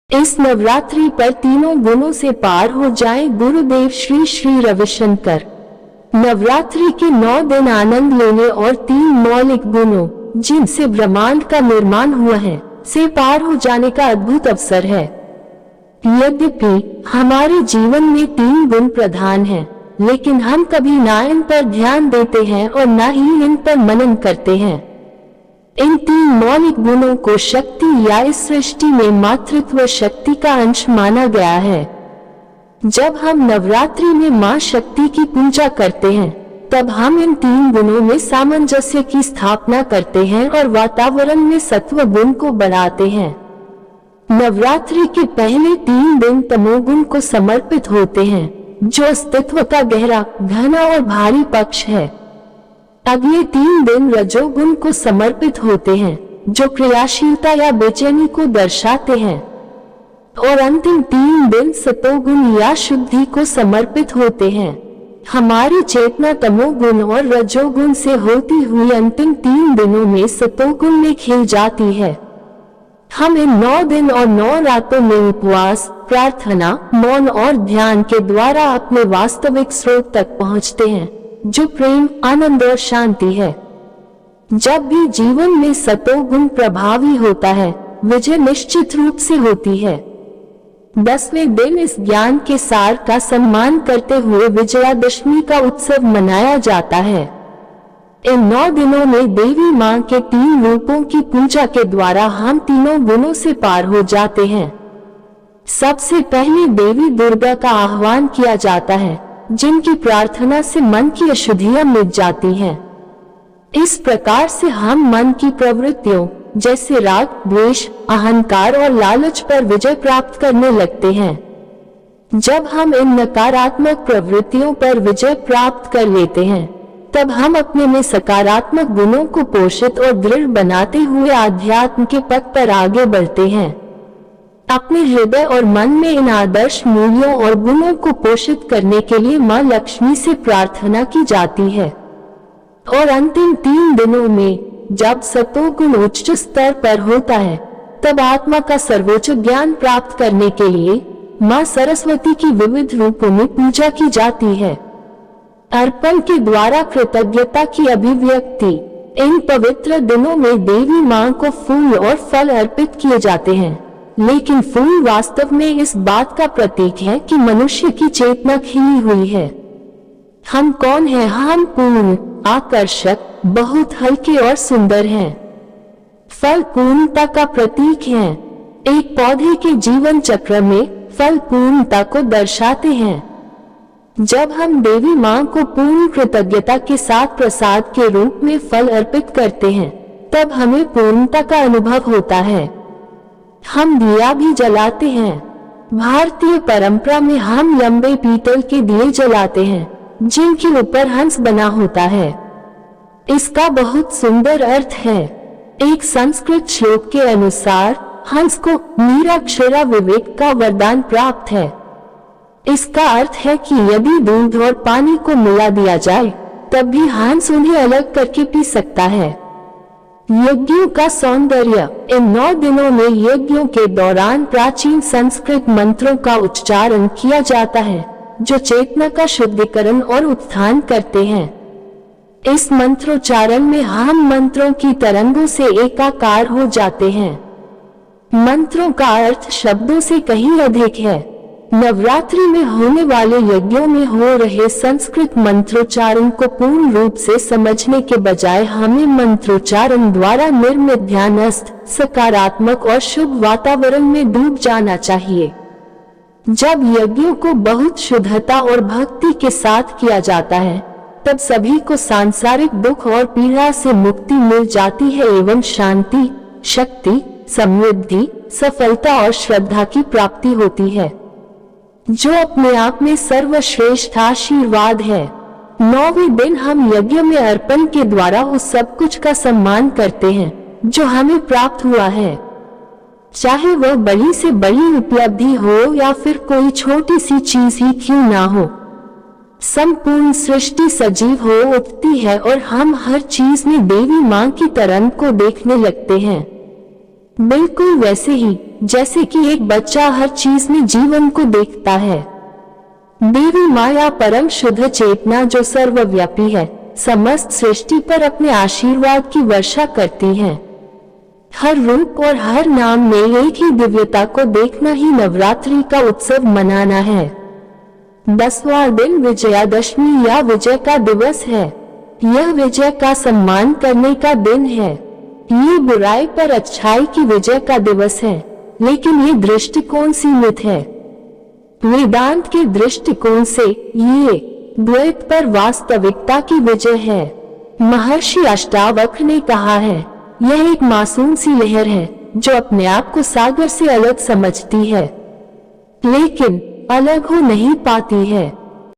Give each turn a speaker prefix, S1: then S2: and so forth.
S1: इस नवरात्रि पर तीनों गुणों से पार हो जाएं गुरुदेव श्री श्री रविशंकर। नवरात्रि के 9 दिन आनंद लेने और 3 मौलिक गुणों जिनसे ब्रह्मांड का निर्माण हुआ है से पार हो जाने का अद्भुत अवसर है। यद्यपि हमारे जीवन में 3 गुण प्रधान हैं, लेकिन हम कभी ना इन पर ध्यान देते हैं और ना ही इन पर मनन करते हैं। इन 3 मौलिक गुणों को शक्ति या इस सृष्टि में मातृत्व शक्ति का अंश माना गया है। जब हम नवरात्रि में मां शक्ति की पूजा करते हैं, तब हम इन 3 गुणों में सामंजस्य की स्थापना करते हैं और वातावरण में सत्व गुण को बढ़ाते हैं। नवरात्रि के पहले 3 दिन तमोगुण को समर्पित होते हैं, जो अस्तित्व का गहरा, घना और भारी पक्ष है। अगले 3 दिन रजोगुण को समर्पित होते हैं, जो क्रियाशीलता या बेचैनी को दर्शाते हैं, और अंतिम 3 दिन सतोगुण या शुद्धि को समर्पित होते हैं। हमारी चेतना तमोगुण और रजोगुण से होती हुई अंतिम 3 दिनों में सतोगुण में खिल जाती है। हम इन 9 दिन और 9 रातों में उपवास, प्रार्थना, मौन और ध्यान के द्वारा अपने वास्तविक स्रोत तक पहुंचते हैं, जो प्रेम, आनंद और शांति है। जब भी जीवन में सतोगुण प्रभावी होता है, विजय निश्चित रूप से होती है। 10वें दिन इस ज्ञान के सार का सम्मान करते हुए विजयादशमी का उत्सव मनाया जाता है। इन 9 दिनों में देवी मां के 3 रूपों की पूजा के द्वारा हम तीनों गुणों से पार हो जाते हैं। सबसे पहले देवी दुर्गा का आह्वान किया जाता है, जिनकी प्रार्थना से मन की अशुद्धियां मिट जाती हैं। इस प्रकार से हम मन की प्रवृत्तियों जैसे राग, द्वेष, अहंकार और लालच पर विजय प्राप्त करने लगते हैं। जब हम इन नकारात्मक प्रवृत्तियों पर विजय प्राप्त कर लेते हैं, तब हम अपने में सकारात्मक गुणों को पोषित और दृढ़ बनाते हुए आध्यात्म के पथ पर आगे बढ़ते हैं। अपने हृदय और मन में इन आदर्श मूल्यों और गुणों को पोषित करने के लिए मां लक्ष्मी से प्रार्थना की जाती है। और अंतिम 3 दिनों में जब सतोगुण उच्च स्तर पर होता है, तब आत्मा का सर्वोच्च ज्ञान प्राप्त करने के लिए मां सरस्वती की विविध रूपों में पूजा की जाती है। अर्पण के द्वारा कृतज्ञता की अभिव्यक्ति। इन पवित्र दिनों में देवी मां को फूल और फल अर्पित किए जाते हैं, लेकिन फूल वास्तव में इस बात का प्रतीक है कि मनुष्य की चेतना खिली हुई है। हम कौन हैं? हम पूर्ण, आकर्षक, बहुत हल्के और सुंदर हैं। फल पूर्णता का प्रतीक हैं। एक पौधे के जीवन चक्र में फल पूर्णता को दर्शाते हैं। जब हम देवी मां को पूर्ण कृतज्ञता के साथ प्रसाद के रूप में फल अर्पित करते हैं, तब हमें पूर्णता का अनुभव होता है। हम दिया भी जलाते हैं। भारतीय परंपरा में हम लंबे पीतल के दिए जलाते हैं, जिनके ऊपर हंस बना होता है। इसका बहुत सुंदर अर्थ है। एक संस्कृत श्लोक के अनुसार हंस को निरक्षरा विवेक का वरदान प्राप्त है। इसका अर्थ है कि यदि दूध और पानी को मिला दिया जाए, तब भी हंस उन्हें अलग करके पी सकता है। यज्ञों का सौंदर्य। इन 9 दिनों में यज्ञों के दौरान प्राचीन संस्कृत मंत्रों का उच्चारण किया जाता है, जो चेतना का शुद्धिकरण और उत्थान करते हैं। इस मंत्रोच्चारण में हम मंत्रों की तरंगों से एकाकार हो जाते हैं। मंत्रों का अर्थ शब्दों से कहीं अधिक है। नवरात्रि में होने वाले यज्ञों में हो रहे संस्कृत मंत्रोच्चारण को पूर्ण रूप से समझने के बजाय हमें मंत्रोच्चारण द्वारा निर्मित ध्यानस्थ, सकारात्मक और शुभ वातावरण में डूब जाना चाहिए। जब यज्ञों को बहुत शुद्धता और भक्ति के साथ किया जाता है, तब सभी को सांसारिक दुख और पीड़ा से मुक्ति मिल जाती है एवं शांति, शक्ति, समृद्धि, सफलता और श्रद्धा की प्राप्ति होती है, जो अपने आप में सर्वश्रेष्ठ आशीर्वाद है। 9वें दिन हम यज्ञ में अर्पण के द्वारा उस सब कुछ का सम्मान करते हैं जो हमें प्राप्त हुआ है, चाहे वह बड़ी से बड़ी उपलब्धि हो या फिर कोई छोटी सी चीज ही क्यों ना हो। संपूर्ण सृष्टि सजीव हो उठती है और हम हर चीज में देवी मां की तरंग को देखने लगते हैं। बिल्कुल वैसे ही जैसे कि एक बच्चा हर चीज में जीवन को देखता है। देवी माया परम शुद्ध चेतना जो सर्वव्यापी है, समस्त सृष्टि पर अपने आशीर्वाद की वर्षा करती है। हर रूप और हर नाम में एक ही दिव्यता को देखना ही नवरात्रि का उत्सव मनाना है। 10वां दिन विजयादशमी या विजय का दिवस है। यह विजय का सम्मान करने का दिन है। ये बुराई पर अच्छाई की विजय का दिवस है, लेकिन ये दृष्टिकोण सीमित है। वेदांत के दृष्टिकोण से ये द्वैत पर वास्तविकता की विजय है। महर्षि अष्टावक्र ने कहा है, यह एक मासूम सी लहर है जो अपने आप को सागर से अलग समझती है, लेकिन अलग हो नहीं पाती है।